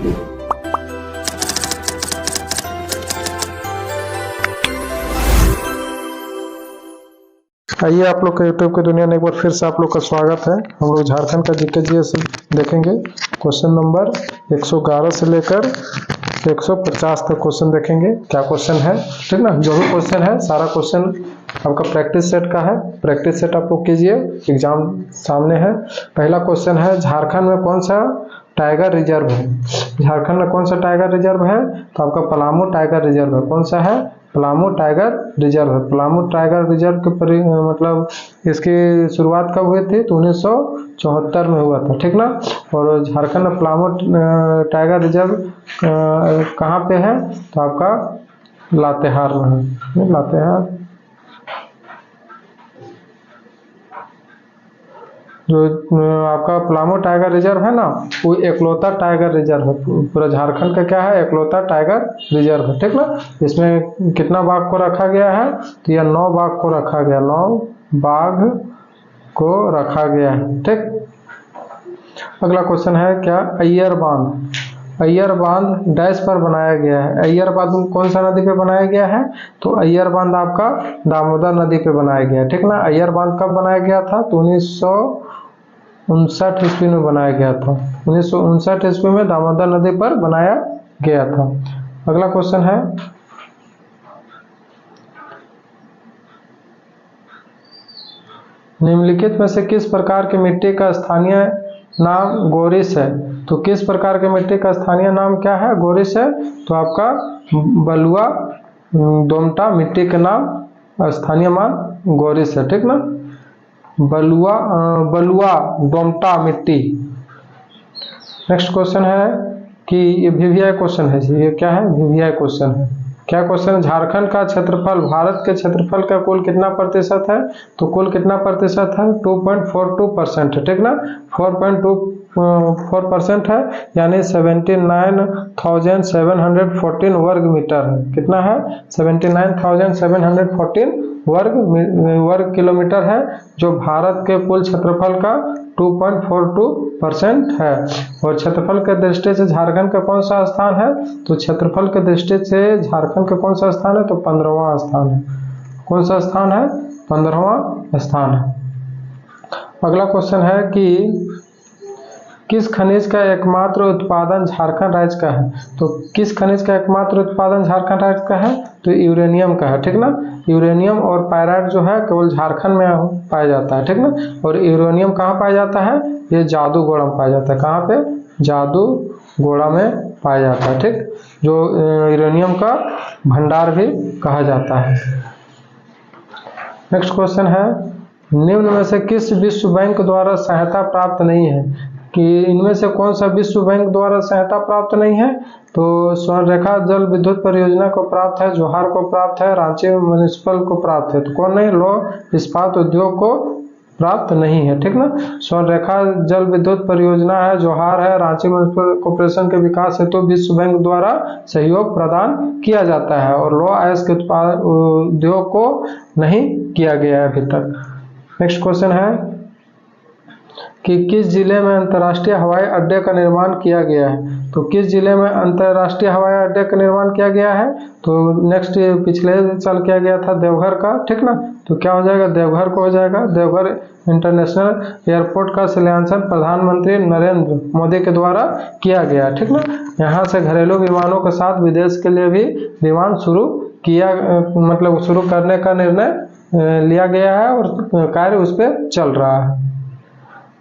आइए आप लोग का यूट्यूब की दुनिया में एक बार फिर से आप लोग का स्वागत है। हम लोग झारखंड का जीके जीएस देखेंगे। क्वेश्चन नंबर 111 से लेकर 150 तक क्वेश्चन देखेंगे। क्या क्वेश्चन है, ठीक ना। जो भी क्वेश्चन है सारा क्वेश्चन आपका प्रैक्टिस सेट का है। प्रैक्टिस सेट आप लोग कीजिए, एग्जाम सामने है। पहला क्वेश्चन है, झारखंड में कौन सा टाइगर रिजर्व है। झारखंड में कौन सा टाइगर रिजर्व है, तो आपका पलामू टाइगर रिजर्व है। कौन सा है, पलामू टाइगर रिजर्व है। पलामू टाइगर रिजर्व के मतलब इसकी शुरुआत कब हुई थी, तो 1974 में हुआ था, ठीक ना। और झारखंड में पलामू टाइगर रिजर्व कहाँ पे है, तो आपका लातेहार में है। लातेहार जो आपका पलामू टाइगर रिजर्व है ना, वो एकलौता टाइगर रिजर्व है। पूरा झारखंड का क्या है, एकलौता टाइगर रिजर्व है, ठीक ना। इसमें कितना बाघ को रखा गया है, तो यह 9 बाघ को रखा गया, 9 बाघ को रखा गया है, ठीक। अगला क्वेश्चन है क्या, अय्यर बांध। अय्यर बांध डैश पर बनाया गया है। अय्यर बांध कौन सा नदी पे बनाया गया है, तो अय्यर बांध आपका दामोदर नदी पे बनाया गया है, ठीक ना। अय्यर बांध कब बनाया गया था, तो 1959 ईस्वी में बनाया गया था। 1959 ईस्वी में दामोदर नदी पर बनाया गया था। अगला क्वेश्चन है, निम्नलिखित में से किस प्रकार की मिट्टी का स्थानीय नाम गोरिस है। तो किस प्रकार की मिट्टी का स्थानीय नाम क्या है, गोरिस है। तो आपका बलुआ दोमटा मिट्टी के नाम स्थानीय नाम गोरिस है, ठीक ना। बलुआ दोमटा मिट्टी। नेक्स्ट क्वेश्चन है कि ये वीवीआई क्वेश्चन है। ये क्या है, वीवीआई क्वेश्चन है। क्या क्वेश्चन, झारखंड का क्षेत्रफल भारत के क्षेत्रफल का कुल कितना प्रतिशत है, तो कुल कितना प्रतिशत है, 2.42% है, ठीक ना। 4.24% है, यानी 79,714 वर्ग मीटर है। कितना है, 79,714 वर्ग किलोमीटर है, जो भारत के कुल क्षेत्रफल का 2.42% है। और क्षेत्रफल के दृष्टि से झारखंड का कौन सा स्थान है, तो क्षेत्रफल के दृष्टि से झारखंड का कौन सा स्थान है, तो 15वां स्थान है। कौन सा स्थान है, 15वां स्थान है। अगला क्वेश्चन है कि किस खनिज का एकमात्र उत्पादन झारखंड राज्य का है। तो किस खनिज का एकमात्र उत्पादन झारखंड राज्य का है, तो यूरेनियम का है, ठीक ना। यूरेनियम और पायराइट जो है केवल झारखंड में पाया जाता है, ठीक ना। और यूरेनियम कहाँ पाया जाता है, ये जादूगोड़ा में पाया जाता है। कहाँ पे, जादूगोड़ा में पाया जाता है, ठीक। जो यूरेनियम का भंडार भी कहा जाता है। नेक्स्ट क्वेश्चन है, निम्न में से किस विश्व बैंक द्वारा सहायता प्राप्त नहीं है, कि इनमें से कौन सा विश्व बैंक द्वारा सहायता प्राप्त नहीं है, तो स्वर्णरेखा जल विद्युत परियोजना को प्राप्त है, जोहार को प्राप्त है, रांची म्युनिसिपल को प्राप्त है। तो कौन नहीं, लौह इस्पात उद्योग को प्राप्त नहीं है, ठीक ना। स्वर्णरेखा जल विद्युत परियोजना है, जोहार है, रांची म्युनिसिपल कॉर्पोरेशन के विकास हेतु विश्व बैंक द्वारा सहयोग प्रदान किया जाता है, और लौह अयस्क के उत्पाद उद्योग को नहीं किया गया है अभी तक। नेक्स्ट क्वेश्चन है कि किस जिले में अंतर्राष्ट्रीय हवाई अड्डे का निर्माण किया गया है। तो किस जिले में अंतर्राष्ट्रीय हवाई अड्डे का निर्माण किया गया है, तो नेक्स्ट पिछले साल किया गया था देवघर का, ठीक ना। तो क्या हो जाएगा, देवघर को हो जाएगा। देवघर इंटरनेशनल एयरपोर्ट का शिलान्यास प्रधानमंत्री नरेंद्र मोदी के द्वारा किया गया, ठीक ना। यहाँ से घरेलू विमानों के साथ विदेश के लिए भी विमान शुरू करने का निर्णय लिया गया है, और कार्य उस पर चल रहा है।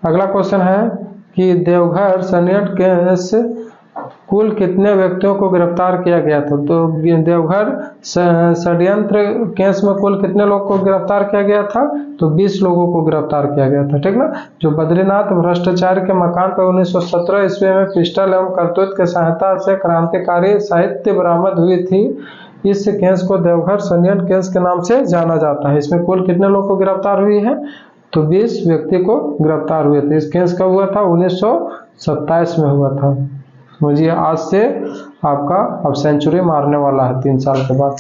अगला क्वेश्चन है कि देवघर षड्यंत्र केस कुल कितने व्यक्तियों को गिरफ्तार किया गया था। तो देवघर षड्यंत्र केस में कुल कितने लोगों को गिरफ्तार किया गया था, तो 20 लोगों को गिरफ्तार किया गया था, ठीक ना। जो बद्रीनाथ भ्रष्टाचार्य के मकान पर 1917 ईस्वी में पिस्टल एवं करतूत की सहायता से क्रांतिकारी साहित्य बरामद हुई थी, इस केस को देवघर षड्यंत्र केस के नाम से जाना जाता है। इसमें कुल कितने लोगों को गिरफ्तार हुई है, तो 20 व्यक्ति को गिरफ्तार हुए थे। इस केस कब हुआ था, 1927 में हुआ था। मुझे आज से आपका अब सेंचुरी मारने वाला है 3 साल के बाद।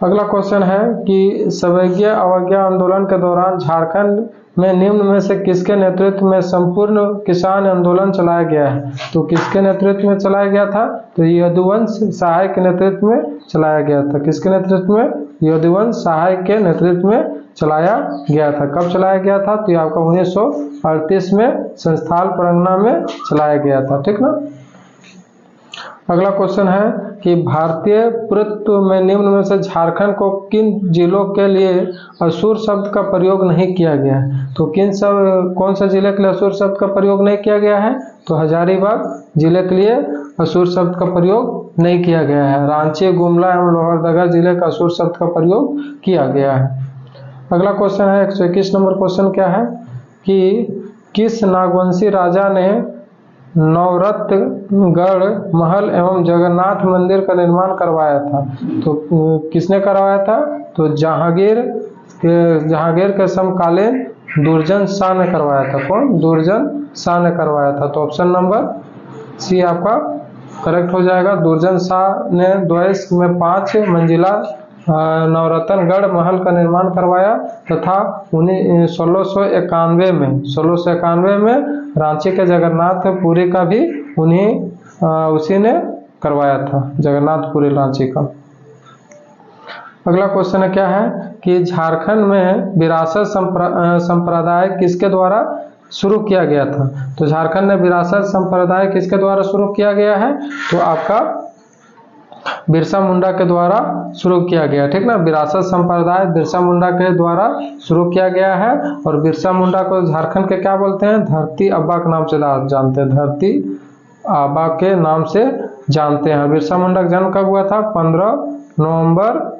अगला क्वेश्चन है कि सवैज्ञा अवज्ञा आंदोलन के दौरान झारखंड में निम्न में से किसके नेतृत्व में संपूर्ण किसान आंदोलन चलाया गया है? तो किसके नेतृत्व में चलाया गया था? तो यदुवंश सहाय के नेतृत्व में चलाया गया था। किसके नेतृत्व में? यदुवंश सहाय के नेतृत्व में चलाया गया था। कब चलाया गया था? तो ये आपका 1938 में संस्थाल परगना में चलाया गया था। ठीक ना। अगला क्वेश्चन है कि भारतीय पुरातत्व में निम्न में से झारखंड को किन जिलों के लिए असुर शब्द का प्रयोग नहीं किया गया है? तो कौन सा जिले के लिए असुर शब्द का प्रयोग नहीं किया गया है? तो हजारीबाग जिले के लिए असुर शब्द का प्रयोग नहीं किया गया है। रांची, गुमला एवं लोहरदगा जिले का असुर शब्द का प्रयोग किया गया है। अगला क्वेश्चन है 121 नंबर क्वेश्चन क्या है कि किस नागवंशी राजा ने नवरत्नगढ़ महल एवं जगन्नाथ मंदिर का निर्माण करवाया था? तो किसने करवाया था? तो जहांगीर के समकालीन दुर्जन शाह ने करवाया था। कौन? दुर्जन शाह ने करवाया था। तो ऑप्शन नंबर सी आपका करेक्ट हो जाएगा। दुर्जन शाह ने द्वेष में 5 मंजिला नवरत्नगढ़ महल का निर्माण करवाया तथा 1691 में रांची के जगन्नाथपुरी का भी उसी ने करवाया था, जगन्नाथपुरी रांची का। अगला क्वेश्चन है क्या है कि झारखंड में विरासत संप्रदाय किसके द्वारा शुरू किया गया था? तो झारखंड में विरासत संप्रदाय किसके द्वारा शुरू किया गया है? तो आपका बिरसा मुंडा के द्वारा शुरू किया गया। ठीक ना। विरासत संप्रदाय बिरसा मुंडा के द्वारा शुरू किया गया है और बिरसा मुंडा को झारखंड के क्या बोलते हैं? धरती आबा के नाम से जानते हैं। धरती आबा के नाम से जानते हैं। बिरसा मुंडा का जन्म कब हुआ था? 15 नवंबर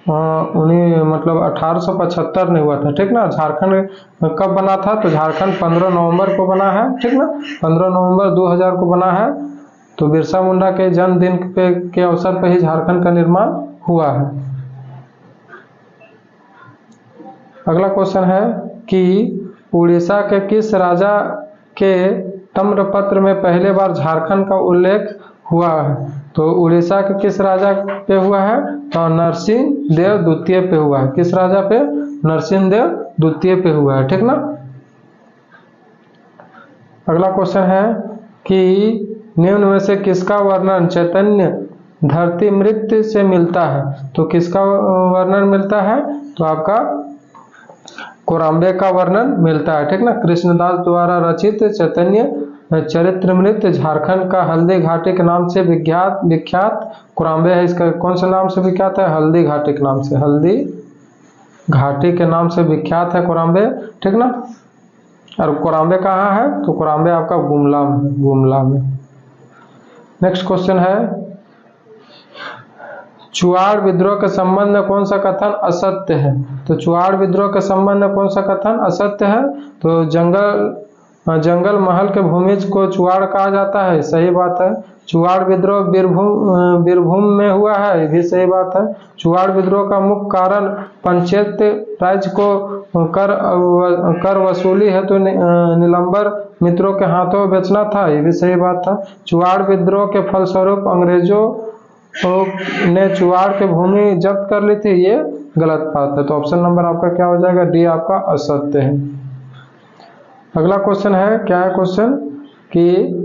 1875 में हुआ था। ठीक ना। झारखंड कब बना था? तो झारखंड 15 नवंबर को बना है। ठीक ना। 15 नवंबर 2000 को बना है। तो बिरसा मुंडा के जन्मदिन के अवसर पर ही झारखंड का निर्माण हुआ है। अगला क्वेश्चन है कि उड़ीसा के किस राजा के ताम्रपत्र में पहले बार झारखंड का उल्लेख हुआ है? तो उड़ीसा के किस राजा पे हुआ है? तो नरसिंह देव द्वितीय पे हुआ है। किस राजा पे? नरसिंह देव द्वितीय पे हुआ है। ठीक ना। अगला क्वेश्चन है कि निम्न में से किसका वर्णन चैतन्य धरती मृत्यु से मिलता है? तो किसका वर्णन मिलता है? तो आपका कोराम्बे का वर्णन मिलता है। ठीक ना। कृष्णदास द्वारा रचित चैतन्य चरित्रमृत झारखंड का हल्दी घाटी के नाम से विख्यात कोराम्बे है। इसका कौन से नाम से विख्यात है? हल्दी घाटी के नाम से। हल्दी घाटी के नाम से विख्यात है कोराम्बे। ठीक ना। और कोराम्बे कहाँ है? तो कोराम्बे आपका गुमला में। नेक्स्ट क्वेश्चन है चुआड़ विद्रोह के संबंध में कौन सा कथन असत्य है? तो चुआड़ विद्रोह के संबंध में कौन सा कथन असत्य है? तो जंगल महल के भूमिज को चुआड़ कहा जाता है। सही बात है। चुआड़ विद्रोह बीरभूम में हुआ है। ये भी सही बात है। चुआड़ विद्रोह का मुख्य कारण पंचायत राज को कर वसूली है तो निलंबर मित्रों के हाथों बेचना था। ये भी सही बात था। चुआड़ विद्रोह के फलस्वरूप अंग्रेजों ने चुआड़ की भूमि जब्त कर ली थी। ये गलत बात है। तो ऑप्शन नंबर आपका क्या हो जाएगा? डी आपका असत्य है। अगला क्वेश्चन है क्या है क्वेश्चन कि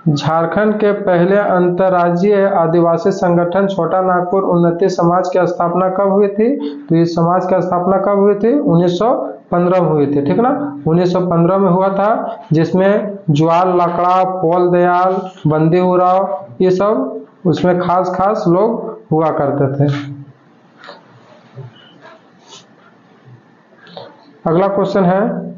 झारखंड के पहले अंतर्राज्यीय आदिवासी संगठन छोटा नागपुर उन्नति समाज की स्थापना कब हुई थी? तो इस समाज की स्थापना कब हुई थी? 1915 में हुई थी। ठीक ना। 1915 में हुआ था जिसमें ज्वाल लाकड़ा, पोल दयाल, बंदी उराव ये सब उसमें खास लोग हुआ करते थे। अगला क्वेश्चन है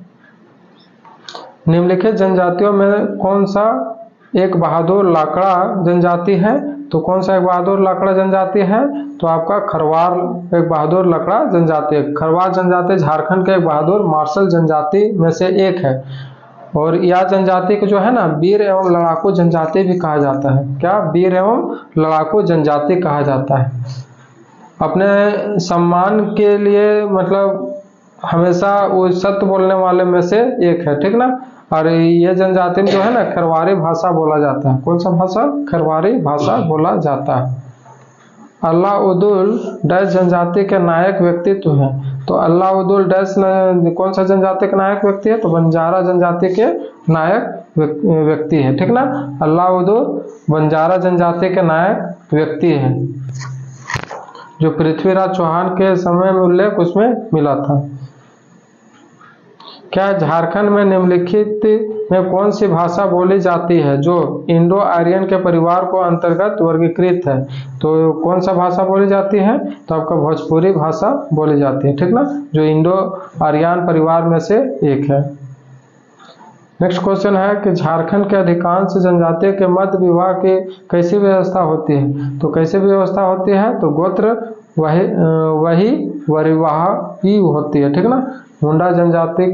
निम्नलिखित जनजातियों में कौन सा एक बहादुर लाकड़ा जनजाति है? तो कौन सा एक बहादुर लाकड़ा जनजाति है? तो आपका खरवार एक बहादुर लकड़ा जनजाति है। खरवार जनजाति झारखंड के एक बहादुर मार्शल जनजाति में से एक है और यह जनजाति को जो है ना वीर एवं लड़ाकू जनजाति भी कहा जाता है। क्या? वीर एवं लड़ाकू जनजाति कहा जाता है। अपने सम्मान के लिए मतलब हमेशा वो सत्य बोलने वाले में से एक है। ठीक ना। और ये जनजाति में जो है ना खरवारी भाषा बोला जाता है। कौन सा भाषा? खरवारी भाषा बोला जाता है। अलाउद्दीन डैश जनजाति के नायक व्यक्तित्व हैं। तो अलाउद्दीन डैश कौन सा जनजाति का नायक व्यक्ति है? तो बंजारा जनजाति के नायक व्यक्ति है, ठीक ना। अलाउद्दीन बंजारा जनजाति के नायक व्यक्ति है, जो पृथ्वीराज चौहान के समय में उल्लेख उसमें मिला था। क्या झारखंड में निम्नलिखित में कौन सी भाषा बोली जाती है जो इंडो आर्यन के परिवार को अंतर्गत वर्गीकृत है? तो कौन सा भाषा बोली जाती है? तो आपका भोजपुरी भाषा बोली जाती है, ठीक ना, जो इंडो आर्यन परिवार में से एक है। नेक्स्ट क्वेश्चन है कि झारखंड के अधिकांश जनजातियों के मध्य विवाह की कैसी व्यवस्था होती है? तो कैसी व्यवस्था होती है? तो गोत्र वही वरिवाह ही होती है, ठीक ना। मुंडा जनजाति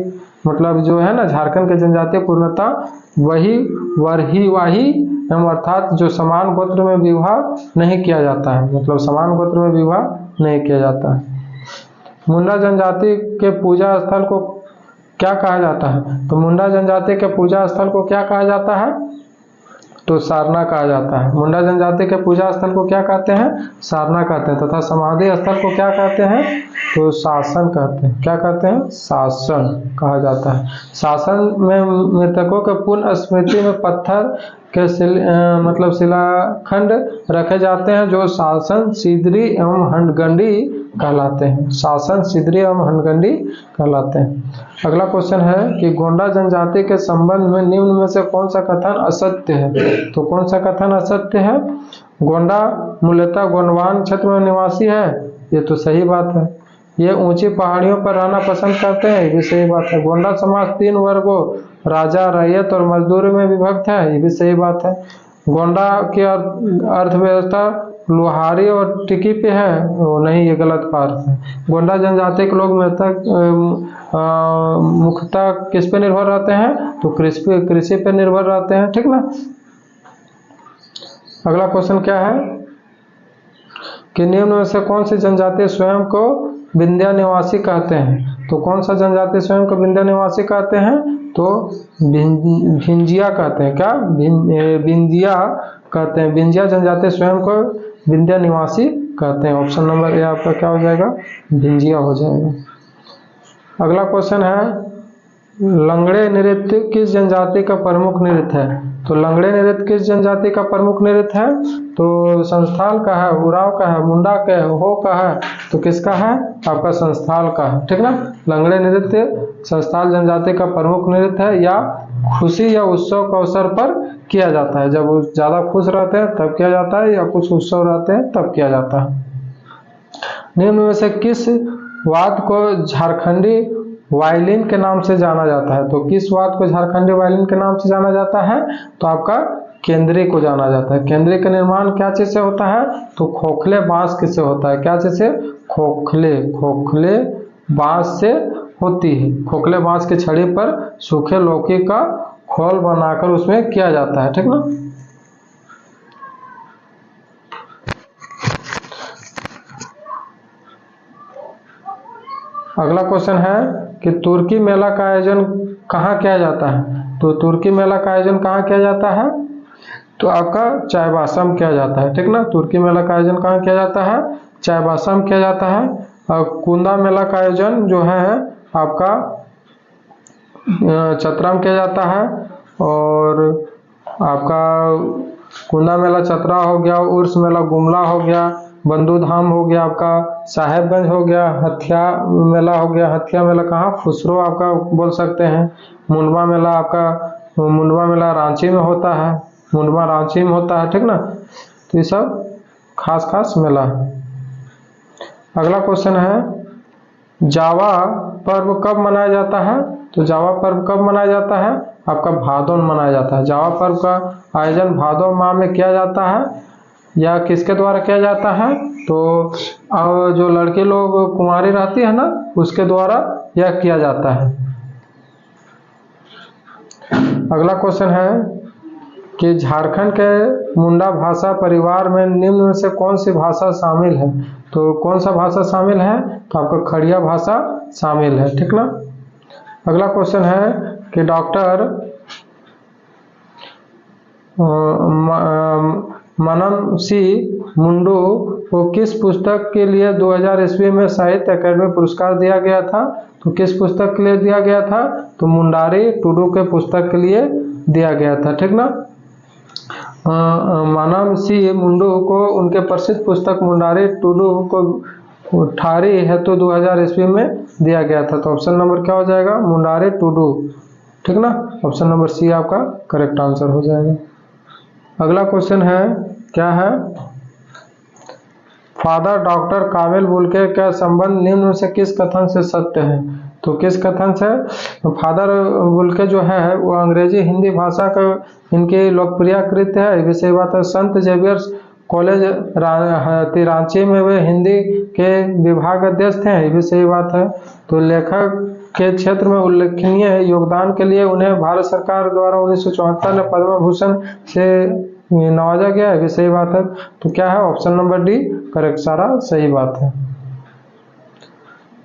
मतलब जो है ना, झारखंड के जनजातीय पूर्णतः वही वरहीवाही एवं अर्थात जो समान गोत्र में विवाह नहीं किया जाता है, मतलब समान गोत्र में विवाह नहीं किया जाता है। मुंडा जनजाति के पूजा स्थल को क्या कहा जाता है? तो मुंडा जनजाति के पूजा स्थल को क्या कहा जाता है? तो सारना कहा जाता है। मुंडा जनजाति के पूजा स्थल को क्या कहते हैं? सारना कहते हैं। तथा समाधि स्थल को क्या कहते हैं? तो शासन कहते हैं। क्या कहते हैं? शासन कहा जाता है। शासन में मृतकों के पुण्य स्मृति में पत्थर के मतलब शिलाखंड रखे जाते हैं, जो शासन, सिदरी एवं हंडगंडी कहलाते हैं। शासन, सिदरी एवं हंडगंडी कहलाते हैं। अगला क्वेश्चन है कि गोंडा जनजाति के संबंध में निम्न में से कौन सा कथन असत्य है? तो कौन सा कथन असत्य है? गोंडा मूलतः गोंडवान क्षेत्र में निवासी है, ये तो सही बात है। ये ऊंची पहाड़ियों पर रहना पसंद करते हैं, ये भी सही बात है। गोंडा समाज 3 वर्गों राजा, रैयत और मजदूर में विभक्त है, ये भी सही बात है। गोंडा की अर्थव्यवस्था लोहारी और टिकी पे है, वो नहीं, ये गलत बात है। गोंडा जनजाति के लोग मुख्यतः किस पे निर्भर रहते हैं? तो कृषि पे निर्भर रहते हैं, ठीक ना। अगला क्वेश्चन क्या है कि निम्न में से कौन सी जनजाति स्वयं को विंध्या निवासी कहते हैं? तो कौन सा जनजाति स्वयं को विंध्या निवासी कहते हैं? तो भिंजिया कहते हैं। क्या? विंध्या कहते हैं। विंध्या जनजाति स्वयं को विंध्या निवासी कहते हैं। ऑप्शन नंबर ए आपका क्या हो जाएगा? भिंजिया हो जाएगा। अगला क्वेश्चन है लंगड़े नृत्य किस जनजाति का प्रमुख नृत्य है? तो लंगड़े नृत्य किस जनजाति का प्रमुख नृत्य है? तो संस्थाल का है, उराव का है, मुंडा का है, हो का है, तो किसका है? आपका संस्थाल का है, ठीक ना। लंगड़े नृत्य संस्थाल जनजाति का प्रमुख नृत्य है, या खुशी या उत्सव के अवसर पर किया जाता है। जब वो ज्यादा खुश रहते हैं तब किया जाता है, या कुछ उत्सव रहते हैं तब किया जाता है। निम्न में से किस वाद्य को झारखंडी वायलिन के नाम से जाना जाता है? तो किस वाद्य को झारखंडी वायलिन के नाम से जाना जाता है? तो आपका केंद्री को जाना जाता है। केंद्री का निर्माण क्या चीज से होता है? तो खोखले बांस किससे होता है? क्या चीज से? खोखले बांस से होती है। खोखले बांस की छड़ी पर सूखे लौकी का खोल बनाकर उसमें किया जाता है, ठीक ना। अगला क्वेश्चन है कि तुर्की मेला का आयोजन कहाँ किया जाता है? तो तुर्की मेला का आयोजन कहाँ किया जाता है? तो आपका चाईबासा में किया जाता है, ठीक ना। तुर्की मेला का आयोजन कहाँ किया जाता है? चाईबासा में किया जाता है। और कुंदा मेला का आयोजन जो है आपका चतरा में किया जाता है। और आपका कुंदा मेला चतरा हो गया, उर्स मेला गुमला हो गया, बंधु धाम हो गया, आपका साहेबगंज हो गया, हथिया मेला हो गया। हथिया मेला कहाँ? फुसरो आपका बोल सकते हैं। मुंडवा मेला आपका, मुंडवा मेला रांची में होता है, मुंडवा रांची में होता है, ठीक ना। तो ये सब खास मेला है। अगला क्वेश्चन है जावा पर्व कब मनाया जाता है? तो जावा पर्व कब मनाया जाता है? आपका भादों में मनाया जाता है। जावा पर्व का आयोजन भादों माह में किया जाता है, या किसके द्वारा किया जाता है? तो जो लड़के लोग कुंवारी रहती है ना, उसके द्वारा यह किया जाता है। अगला क्वेश्चन है कि झारखंड के मुंडा भाषा परिवार में निम्न में से कौन सी भाषा शामिल है? तो कौन सा भाषा शामिल है? तो आपका खड़िया भाषा शामिल है, ठीक ना। अगला क्वेश्चन है कि डॉक्टर मनम सी मुंडू को किस पुस्तक के लिए 2000 ईस्वी में साहित्य अकादमी पुरस्कार दिया गया था? तो किस पुस्तक के लिए दिया गया था? तो मुंडारी टुडू के पुस्तक के लिए दिया गया था, ठीक ना। मनम सी मुंडू को उनके प्रसिद्ध पुस्तक मुंडारी टुडू को ठारी हेतु 2000 ईस्वी में दिया गया था। तो ऑप्शन नंबर क्या हो जाएगा? मुंडारी टुडू, ठीक ना। ऑप्शन नंबर सी आपका करेक्ट आंसर हो जाएगा। अगला क्वेश्चन है, क्या है? फादर डॉक्टर कामिल बुल्के का संबंध निम्न में से किस कथन से सत्य है? तो किस कथन से? तो फादर बुल्के जो है वो अंग्रेजी हिंदी भाषा का इनकी लोकप्रिय कृत्य है, विषय बात है। संत जेवियर्स कॉलेज रांची में वे हिंदी के विभाग अध्यक्ष थे, ये भी सही बात है। तो लेखक के क्षेत्र में उल्लेखनीय योगदान के लिए उन्हें भारत सरकार द्वारा 1974 में पद्म भूषण से नवाजा गया है, भी सही बात है। तो क्या है? ऑप्शन नंबर डी करेक्ट, सारा सही बात है।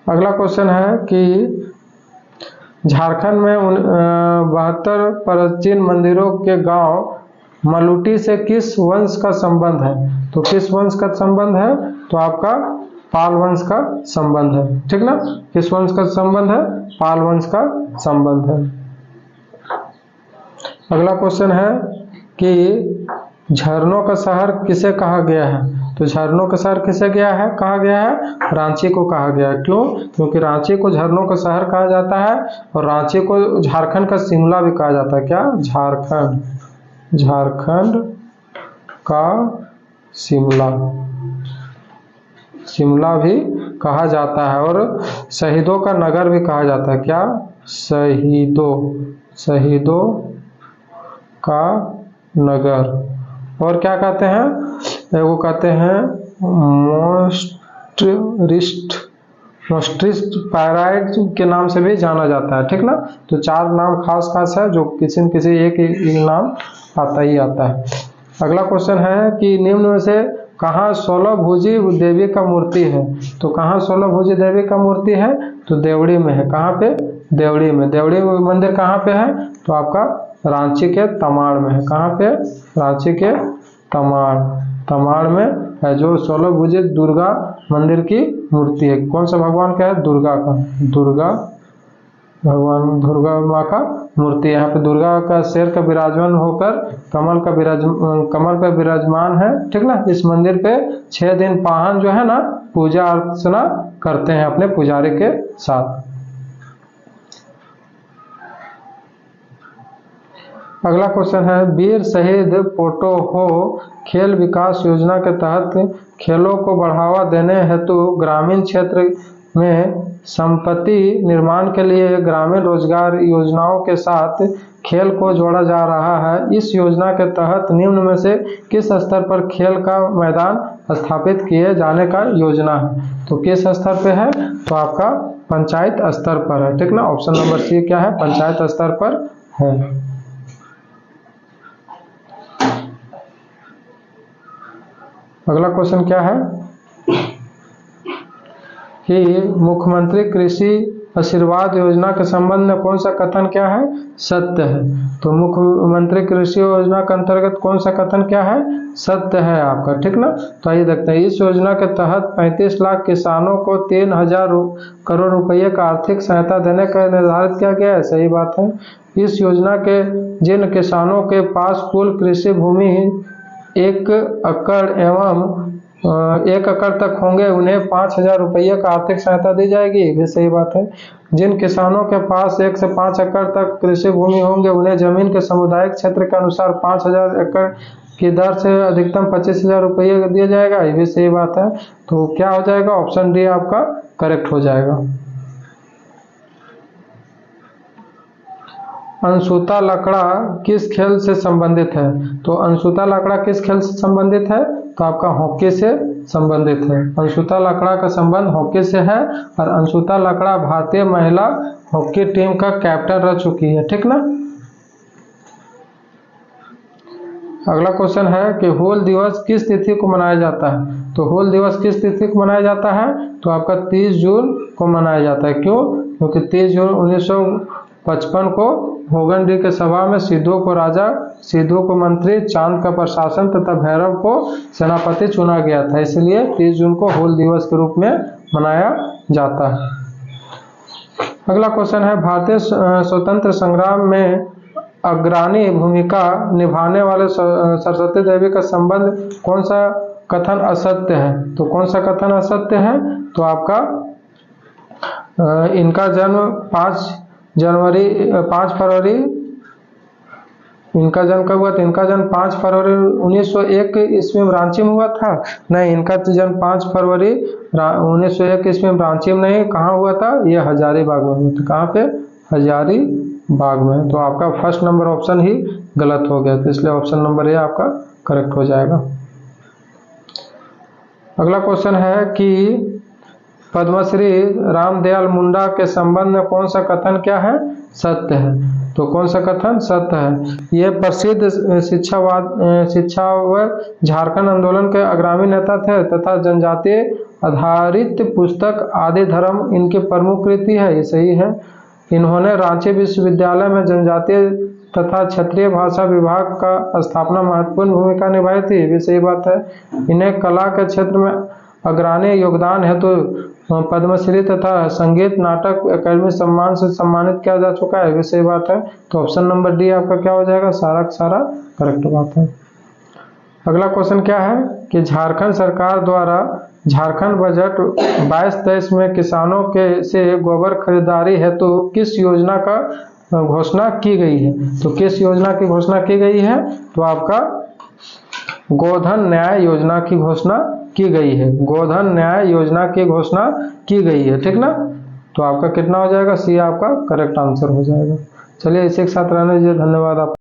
अगला क्वेश्चन है कि झारखंड में 72 प्राचीन मंदिरों के गांव मलुटी से किस वंश का संबंध है? तो किस वंश का संबंध है? तो आपका पाल वंश का संबंध है, ठीक ना। किस वंश का संबंध है? पाल वंश का संबंध है। अगला क्वेश्चन है कि झरनों का शहर किसे कहा गया है? तो झरनों का शहर किसे कहा गया है? रांची को कहा गया है। क्यों? क्योंकि रांची को झरनों का शहर कहा जाता है और रांची को झारखंड का शिमला भी कहा जाता है। क्या? झारखंड का शिमला भी कहा जाता है और शहीदों का नगर भी कहा जाता है। क्या? शहीदों का नगर। और क्या कहते हैं? वो कहते हैं मोस्ट्रिस्ट पैराइड के नाम से भी जाना जाता है, ठीक ना। तो 4 नाम खास है जो किसी न किसी एक नाम आता ही आता है। अगला क्वेश्चन है कि निम्न में से कहाँ 16 भुजी देवी का मूर्ति है? तो कहाँ 16 भुजी देवी का मूर्ति है? तो देवड़ी में है। कहाँ पे? देवड़ी में। देवड़ी मंदिर कहाँ पे है? तो आपका रांची के तमाड़ में है। कहाँ पे? रांची के तमाड़ में है जो 16 भुजी दुर्गा मंदिर की मूर्ति है। कौन सा भगवान का है? दुर्गा का। दुर्गा माँ का मूर्ति। यहाँ पे दुर्गा का शेर का विराजमान होकर कमल पे विराजमान है, ठीक ना। इस मंदिर पे 6 दिन पाहन जो है ना पूजा अर्चना करते हैं अपने पुजारी के साथ। अगला क्वेश्चन है, वीर शहीद पोटो हो खेल विकास योजना के तहत खेलों को बढ़ावा देने हेतु ग्रामीण क्षेत्र में संपत्ति निर्माण के लिए ग्रामीण रोजगार योजनाओं के साथ खेल को जोड़ा जा रहा है। इस योजना के तहत निम्न में से किस स्तर पर खेल का मैदान स्थापित किए जाने का योजना है? तो किस स्तर पे है? तो आपका पंचायत स्तर पर है, ठीक ना। ऑप्शन नंबर सी क्या है? पंचायत स्तर पर है। अगला क्वेश्चन क्या है कि मुख्यमंत्री कृषि आशीर्वाद योजना के संबंध में कौन सा कथन क्या है? सत्य है। तो मुख्यमंत्री कृषि योजना के अंतर्गत कौन सा कथन क्या है? सत्य है आपका, ठीक ना। तो आइए देखते हैं, इस योजना के तहत 35 लाख किसानों को 3000 करोड़ रुपये का आर्थिक सहायता देने का निर्धारित किया गया है। सही बात है। इस योजना के जिन किसानों के पास कुल कृषि भूमि 1 एकड़ एवं 1 एकड़ तक होंगे उन्हें 5000 रुपये का आर्थिक सहायता दी जाएगी। ये सही बात है। जिन किसानों के पास 1 से 5 एकड़ तक कृषि भूमि होंगे उन्हें जमीन के सामुदायिक क्षेत्र के अनुसार 5000 एकड़ की दर से अधिकतम 25,000 रुपये दिया जाएगा। ये भी सही बात है। तो क्या हो जाएगा? ऑप्शन डी आपका करेक्ट हो जाएगा। अनसुता लकड़ा किस खेल से संबंधित है? तो अनसुता लकड़ा किस खेल से संबंधित है? तो आपका हॉकी से संबंधित है। अनसुता लकड़ा का संबंध हॉकी से है और अनसुता लकड़ा भारतीय महिला हॉकी टीम का कैप्टन रह चुकी है, ठीक ना। अगला क्वेश्चन है कि हूल दिवस किस तिथि को मनाया जाता है? तो हूल दिवस किस तिथि को मनाया जाता है? तो आपका 30 जून को मनाया जाता है। क्यों? क्योंकि 30 जून 55 को भोगंडी के सभा में, सिद्धू को राजा, सिद्धू को मंत्री, चांद का प्रशासन तथा भैरव को सेनापति चुना गया था। इसलिए 30 जून को हूल दिवस के रूप में मनाया जाता है। अगला क्वेश्चन है, भारतीय स्वतंत्र संग्राम में अग्रणी भूमिका निभाने वाले सरस्वती देवी का संबंध कौन सा कथन असत्य है? तो कौन सा कथन असत्य है? तो आपका इनका जन्म 5 फरवरी इनका जन्म कब हुआ था? इनका जन्म 5 फरवरी 1901 ईस्वी में रांची में हुआ था। नहीं, इनका जन्म 5 फरवरी 1901 ईस्वी में रांची में नहीं, कहाँ हुआ था? ये हजारीबाग में हुआ था। कहाँ पे? हजारीबाग में। तो आपका फर्स्ट नंबर ऑप्शन ही गलत हो गया, तो इसलिए ऑप्शन नंबर ए आपका करेक्ट हो जाएगा। अगला क्वेश्चन है कि पद्मश्री रामदयाल मुंडा के संबंध में कौन सा कथन क्या है? सत्य है। तो कौन सा कथन सत्य है? ये प्रसिद्ध शिक्षा व झारखंड आंदोलन के अग्रणी नेता थे तथा जनजातीय आधारित पुस्तक आदि धर्म इनकी प्रमुख कृति है, ये सही है। इन्होंने रांची विश्वविद्यालय में जनजातीय तथा क्षेत्रीय भाषा विभाग का स्थापना महत्वपूर्ण भूमिका निभाई थी, ये भी सही बात है। इन्हें कला के क्षेत्र में अग्रणी योगदान हेतु पद्मश्री तथा संगीत नाटक अकादमी सम्मान से सम्मानित किया जा चुका है, ये भी सही बात है। तो ऑप्शन नंबर डी आपका क्या हो जाएगा? सारा का सारा करेक्ट बात है। अगला क्वेश्चन क्या है कि झारखंड सरकार द्वारा झारखंड बजट 22-23 में किसानों के से गोबर खरीदारी हेतु किस योजना का घोषणा की गई है? तो किस योजना की घोषणा की गई है? तो आपका गोधन न्याय योजना की घोषणा की गई है। गोधन न्याय योजना की घोषणा की गई है, ठीक ना? तो आपका कितना हो जाएगा? सी आपका करेक्ट आंसर हो जाएगा। चलिए इसी के साथ रहने दीजिए, धन्यवाद आप।